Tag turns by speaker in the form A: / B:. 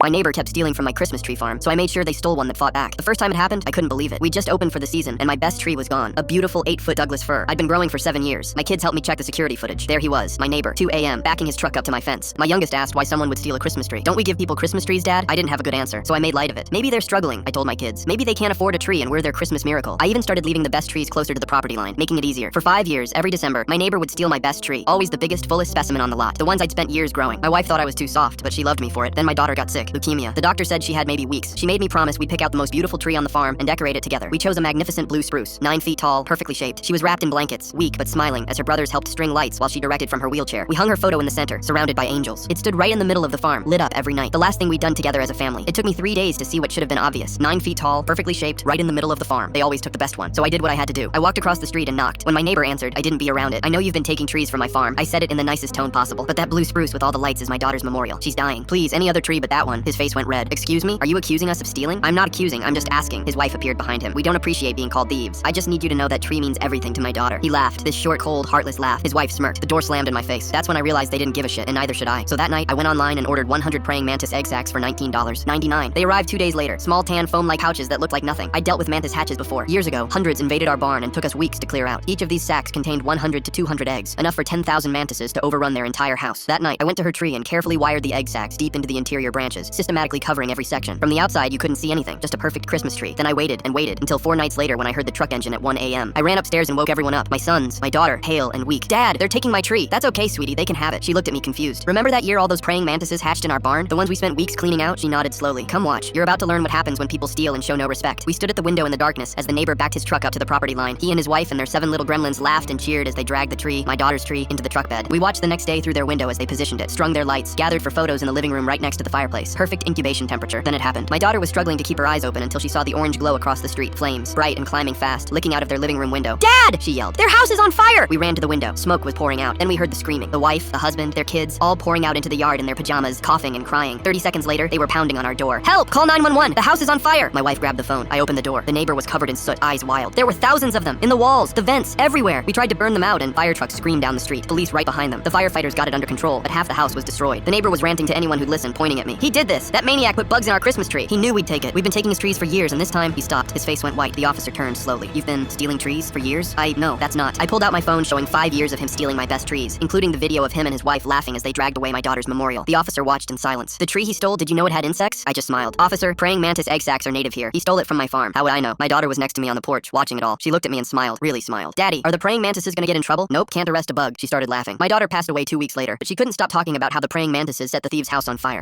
A: My neighbor kept stealing from my Christmas tree farm, so I made sure they stole one that fought back. The first time it happened, I couldn't believe it. We just opened for the season, and my best tree was gone. A beautiful 8-foot Douglas fir. I'd been growing for 7 years. My kids helped me check the security footage. There he was, my neighbor, 2 a.m., backing his truck up to my fence. My youngest asked why someone would steal a Christmas tree. Don't we give people Christmas trees, Dad? I didn't have a good answer, so I made light of it. Maybe they're struggling, I told my kids. Maybe they can't afford a tree and we're their Christmas miracle. I even started leaving the best trees closer to the property line, making it easier. For 5 years, every December, my neighbor would steal my best tree. Always the biggest, fullest specimen on the lot. The ones I'd spent years growing. My wife thought I was too soft, but she loved me for it. Then my daughter got sick, leukemia. The doctor said she had maybe weeks. She made me promise we'd pick out the most beautiful tree on the farm and decorate it together. We chose a magnificent blue spruce, 9 feet tall, perfectly shaped. She was wrapped in blankets, weak but smiling, as her brothers helped string lights while she directed from her wheelchair. We hung her photo in the center, surrounded by angels. It stood right in the middle of the farm, lit up every night. The last thing we'd done together as a family. It took me 3 days to see what should have been obvious. 9 feet tall, perfectly shaped, right in the middle of the farm. They always took the best one, so I did what I had to do. I walked across the street and knocked. When my neighbor answered, I didn't be around it. I know you've been taking trees from my farm. I said it in the nicest tone possible, but that blue spruce with all the lights is my daughter's memorial. She's dying. Please, any other tree but that one. His face went red. Excuse me? Are you accusing us of stealing? I'm not accusing, I'm just asking. His wife appeared behind him. We don't appreciate being called thieves. I just need you to know that tree means everything to my daughter. He laughed, this short, cold, heartless laugh. His wife smirked. The door slammed in my face. That's when I realized they didn't give a shit, and neither should I. So that night, I went online and ordered 100 praying mantis egg sacs for $19.99. They arrived 2 days later. Small tan foam-like pouches that looked like nothing. I dealt with mantis hatches before. Years ago, hundreds invaded our barn and took us weeks to clear out. Each of these sacs contained 100 to 200 eggs, enough for 10,000 mantises to overrun their entire house. That night, I went to her tree and carefully wired the egg sacs deep into the interior branches, systematically covering every section. From the outside, you couldn't see anything, just a perfect Christmas tree. Then I waited and waited until 4 nights later when I heard the truck engine at 1 a.m. I ran upstairs and woke everyone up. My sons, my daughter, pale and weak. Dad, they're taking my tree. That's okay, sweetie, they can have it. She looked at me confused. Remember that year all those praying mantises hatched in our barn? The ones we spent weeks cleaning out? She nodded slowly. Come watch. You're about to learn what happens when people steal and show no respect. We stood at the window in the darkness as the neighbor backed his truck up to the property line. He and his wife and their 7 little gremlins laughed and cheered as they dragged the tree, my daughter's tree, into the truck bed. We watched the next day through their window as they positioned it, strung their lights, gathered for photos in the living room right next to the fireplace. Perfect incubation temperature. Then it happened. My daughter was struggling to keep her eyes open until she saw the orange glow across the street, flames, bright and climbing fast, licking out of their living room window. Dad! She yelled. Their house is on fire! We ran to the window. Smoke was pouring out. Then we heard the screaming. The wife, the husband, their kids, all pouring out into the yard in their pajamas, coughing and crying. 30 seconds later, they were pounding on our door. Help! Call 911! The house is on fire! My wife grabbed the phone. I opened the door. The neighbor was covered in soot, eyes wild. There were thousands of them. In the walls, the vents, everywhere. We tried to burn them out and fire trucks screamed down the street. Police right behind them. The firefighters got it under control, but half the house was destroyed. The neighbor was ranting to anyone who'd listen, pointing at me. He did this! That maniac put bugs in our Christmas tree. He knew we'd take it. We've been taking his trees for years, and this time, he stopped. His face went white. The officer turned slowly. You've been stealing trees for years? No, that's not. I pulled out my phone showing 5 years of him stealing my best trees, including the video of him and his wife laughing as they dragged away my daughter's memorial. The officer watched in silence. The tree he stole, did you know it had insects? I just smiled. Officer, praying mantis egg sacs are native here. He stole it from my farm. How would I know? My daughter was next to me on the porch, watching it all. She looked at me and smiled, really smiled. Daddy, are the praying mantises gonna get in trouble? Nope, can't arrest a bug. She started laughing. My daughter passed away 2 weeks later, but she couldn't stop talking about how the praying mantises set the thieves' house on fire.